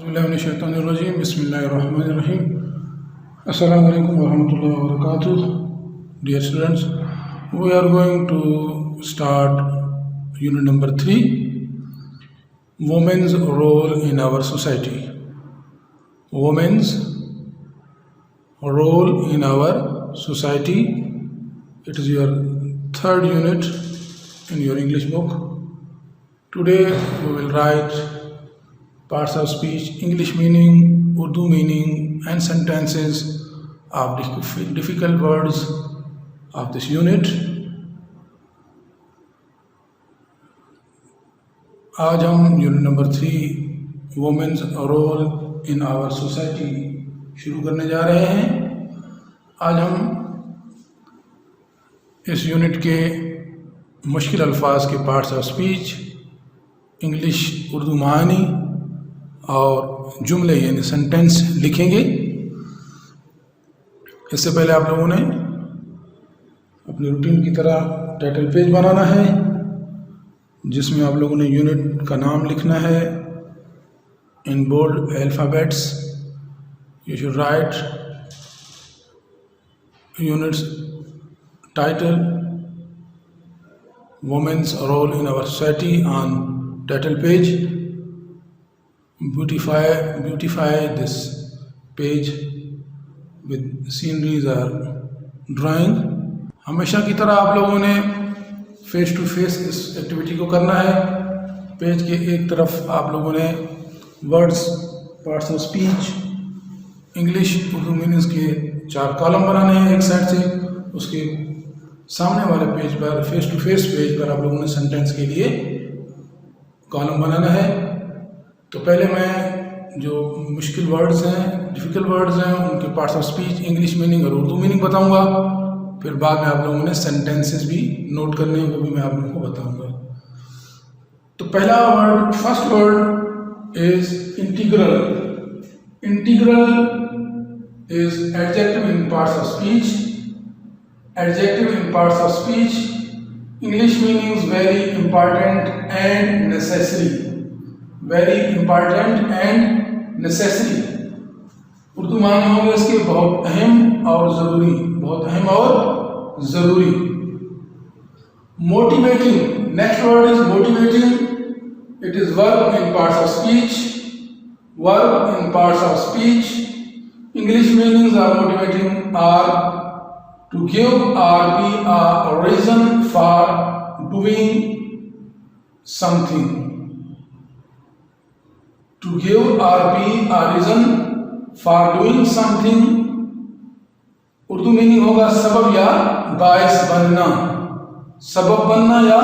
बिस्मिल्लाहिर्रहमानिर्रहीम बिस्मिल्लाहिर्रहमानिर्रहीम Assalamu alaikum warahmatullahi wabarakatuh. Dear students, we are going to start unit number 3, Women's Role in Our Society. Women's Role in Our Society. It is your third unit in your English book. Today we will write parts of speech, English meaning, Urdu meaning and sentences of difficult words of this unit. आज हम unit number 3 women's role in our society शुरू करने जा रहे हैं। आज हम इस यूनिट के मुश्किल अल्फाज के parts of speech, English Urdu मानी और जुमले यानी सेंटेंस लिखेंगे। इससे पहले आप लोगों ने अपनी रूटीन की तरह टाइटल पेज बनाना है, जिसमें आप लोगों ने यूनिट का नाम लिखना है in bold alphabets. You should write unit's title women's role in our society on title page. Beautify this page with sceneries or drawing। हमेशा की तरह आप लोगों ने फेस टू फेस इस एक्टिविटी को करना है। पेज के एक तरफ आप लोगों ने words, parts of speech, English Urdu meanings के 4 कॉलम बनाने हैं एक साइड से। उसके सामने वाले पेज पर, फेस टू फेस पेज पर आप लोगों ने सेंटेंस के लिए कॉलम बनाना है। तो पहले मैं जो मुश्किल वर्ड्स हैं, डिफ़िकल्ट वर्ड्स हैं, उनके parts of speech, English meaning और उर्दू मीनिंग बताऊंगा। फिर बाद में आप लोगों ने सेंटेंसेस भी नोट करने हैं, वो भी मैं आप लोगों को बताऊंगा। तो पहला word, first word is integral. Integral is adjective in parts of speech. Adjective in parts of speech, English meanings very important and necessary. Very important and necessary. Urdu माने होंगे इसके बहुत अहम और ज़रूरी, बहुत अहम और ज़रूरी। Motivating, next word is motivating. It is verb in parts of speech. Verb in parts of speech, English meanings are motivating are to give or be a reason for doing something. To give or be a reason for doing something। Urdu meaning होगा सबब या बायस बनना। सबब बनना या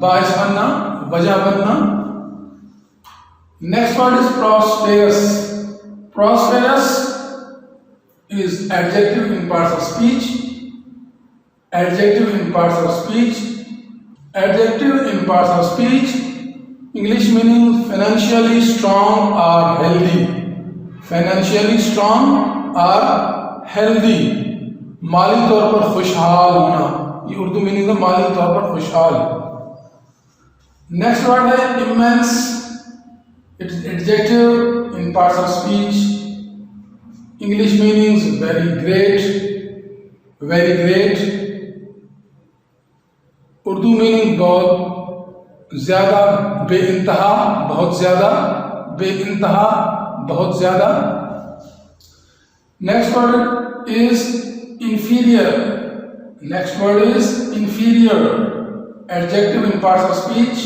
बायस बनना, वजह बनना। Next word is prosperous. Prosperous is adjective in parts of speech. Adjective in parts of speech, adjective in parts of speech, English meaning financially strong और हेल्दी। फाइनेंशियली स्ट्रॉन्ग और हेल्दी, माली तौर पर खुशहाल होना, ये उर्दू मीनिंग है, माली तौर पर खुशहाल। नेक्स्ट वर्ड है immense. It is adjective in parts of speech, English meanings very great, very great. Urdu meaning बहुत ज्यादा, बेइंतहा, बहुत ज्यादा, बेइंतहा, बहुत ज्यादा। Next word is inferior. Next word is inferior, adjective in parts of speech.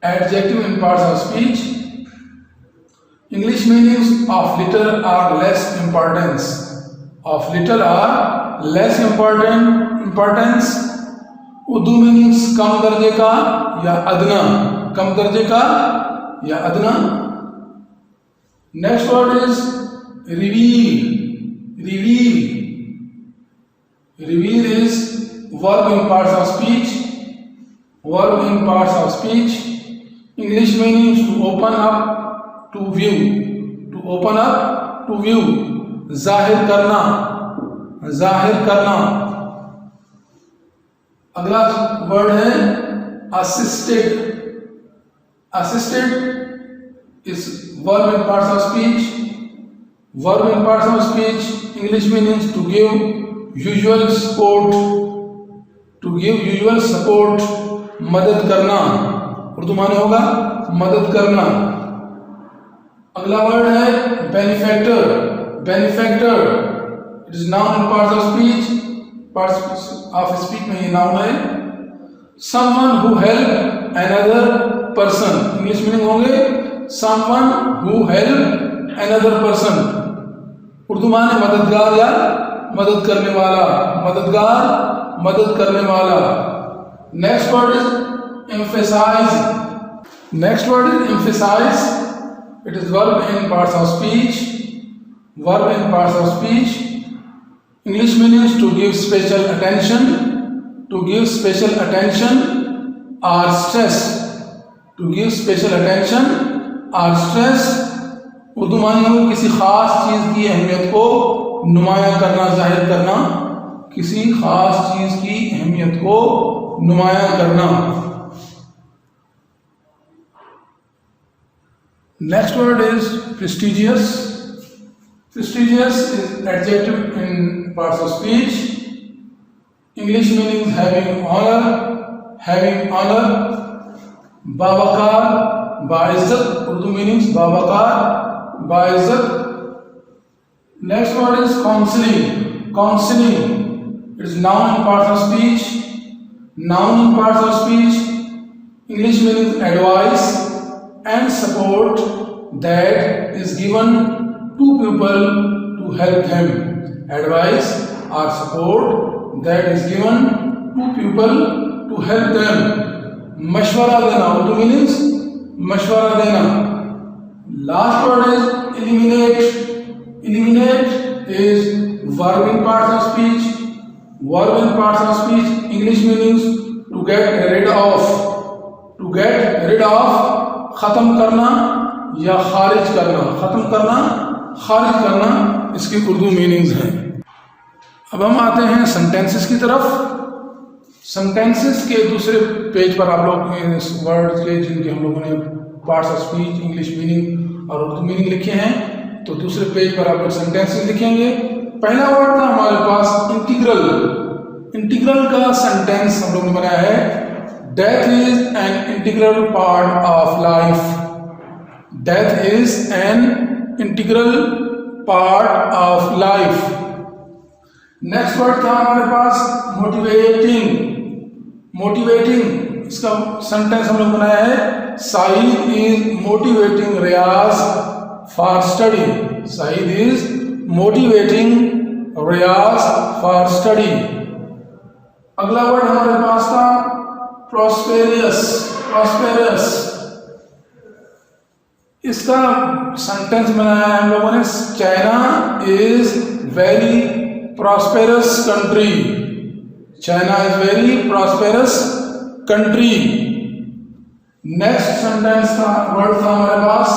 Adjective in parts of speech, English meanings of little or less importance. Of little or less importance. Urdu meanings कम दर्जे का या अदना, कम दर्जे का या अदना। Next word is reveal. Reveal, reveal is verb in parts of speech. Verb in parts of speech, English meanings to open up to view. To open up to view, जाहिर करना, जाहिर करना। अगला वर्ड है assisted. Assisted is verb in parts of speech. Verb in parts of speech, English meanings to give usual support, to give usual support, मदद करना, उर्दू माने होगा मदद करना। अगला वर्ड है benefactor. Benefactor it is noun in parts of speech, parts of speech में ये नाउन है। Someone who help another person, English meaning होंगे someone who help another person, Urdu माने मददगार या मदद करने वाला, मददगार मदद करने वाला। Next word is emphasize. Next word is emphasize. It is verb in parts of speech. Verb in parts of speech. English meanings to give special attention, to give special attention or stress, to give special attention or stress. Urdu माने हो किसी खास चीज की अहमियत को नुमाया करना, जाहिर करना, किसी खास चीज की अहमियत को नुमाया करना। Next word is prestigious. Prestigious is adjective in parts of speech. English meaning having honor, having honor. बावकार, बाइज्जत, Urdu meanings बावकार, बाइज्जत। Next word is counseling. Counseling, it is noun in parts of speech. Noun in parts of speech. English meaning advice and support that is given to people to help them. Advice or support that is given to people to help them. मशवरा देना, Urdu meanings मशवरा देना। Last word is eliminate. Eliminate is verb in parts of speech. Verb in parts of speech, English meanings to get rid of, to get rid of, खत्म करना या खारिज करना, खत्म करना, खारिज करना, इसकी उर्दू मीनिंग्स हैं। अब हम आते हैं सेंटेंसेस की तरफ। सेंटेंसेस के दूसरे पेज पर आप लोग इस वर्ड के जिनके हम लोगों ने parts of speech, English meaning और उर्दू मीनिंग लिखे हैं, तो दूसरे पेज पर आप लोग सेंटेंसेस लिखेंगे। पहला वर्ड था हमारे पास इंटीग्रल। इंटीग्रल का सेंटेंस हम लोग ने बनाया है Death is an integral part of life. Death is an integral part of life. Next word था हमारे पास motivating. Motivating, इसका सेंटेंस हम लोग बनाया है Saeed is motivating Riyaz for study. Saeed is motivating Riyaz for study. अगला word हमारे पास था prosperous. Prosperous, इसका सेंटेंस बनाया है हम लोगों ने China is very prosperous country. China is very prosperous country. Next sentence का वर्ड था हमारे पास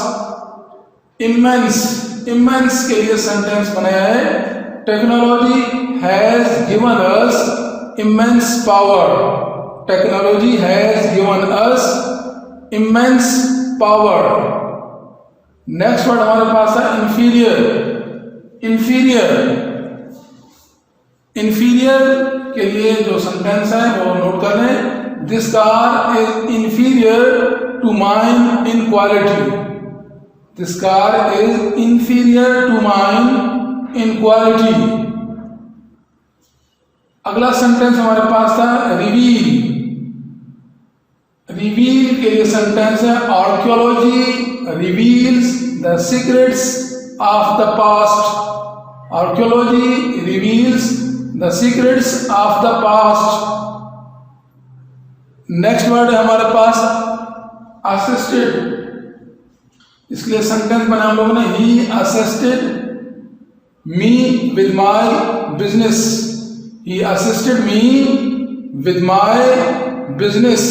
इमेंस. इमेंस के लिए सेंटेंस बनाया है technology has given us immense power. Technology has given us immense power. Next word हमारे पास है इंफीरियर. इंफीरियर. इंफीरियर के लिए जो सेंटेंस है वो नोट कर लें. This car is inferior to mine in quality. This car is inferior to mine in quality. अगला सेंटेंस हमारे पास था रिवील. रिवील के लिए सेंटेंस है archaeology reveals the secrets of the past. Archaeology reveals the secrets of the past. Next word है हमारे पास assisted. इसके लिए सेंटेंस बना हम लोगों ने he assisted me with my business. He assisted me with my business.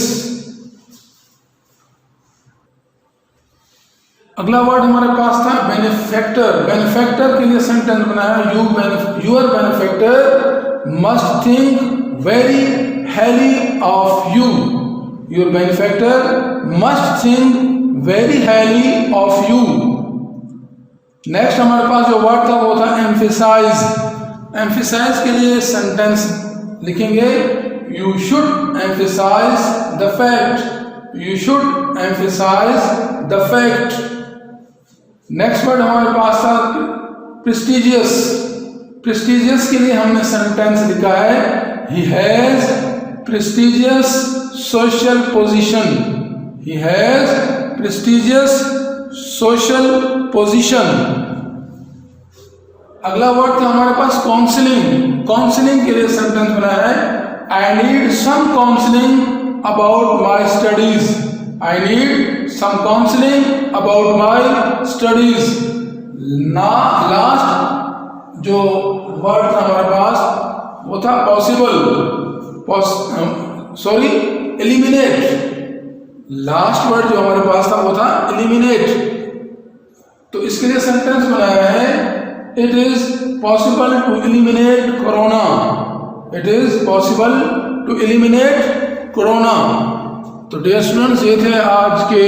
अगला वर्ड हमारे पास था बेनिफैक्टर. बेनिफैक्टर के लिए सेंटेंस बनाया your benefactor must think very highly of you. Your benefactor must think very highly of you. Next हमारे पास जो वर्ड था वो था एम्फेसाइज। एम्फेसाइज के लिए सेंटेंस लिखेंगे, you should emphasise the fact. You should emphasise the fact. Next word हमारे पास था प्रेस्टिजियस। प्रेस्टिजियस के लिए हमने सेंटेंस लिखा है, he has prestigious social position. He has prestigious social position. अगला वर्ड था हमारे पास काउंसलिंग। काउंसलिंग के लिए सेंटेंस बनाया है, I need some counselling about my studies. I need some counselling about my studies. Last जो वर्ड था हमारे पास वो था पॉसिबल। एलिमिनेट। लास्ट वर्ड जो हमारे पास था वो था एलिमिनेट। तो इसके लिए सेंटेंस बनाया है, it is possible to eliminate corona. It is possible to eliminate corona. तो डियर स्टूडेंट्स, ये थे आज के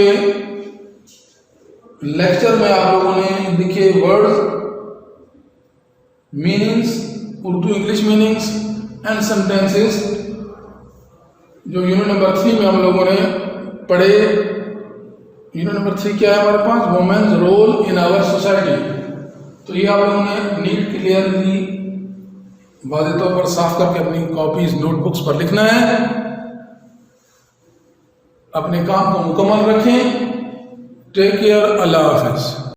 लेक्चर में आप लोगों ने लिखे words, meanings, Urdu English meanings and sentences, जो यूनिट नंबर 3 में हम लोगों ने पढ़े। यूनिट नंबर 3 क्या है हमारे पास, women's role in our society. तो ये आप लोगों ने नीट क्लियरली वाज़ेह तौर पर साफ करके अपनी कॉपीज नोटबुक्स पर लिखना है। अपने काम को मुकम्मल रखें। Take care. अल्लाह हाफ़िज़।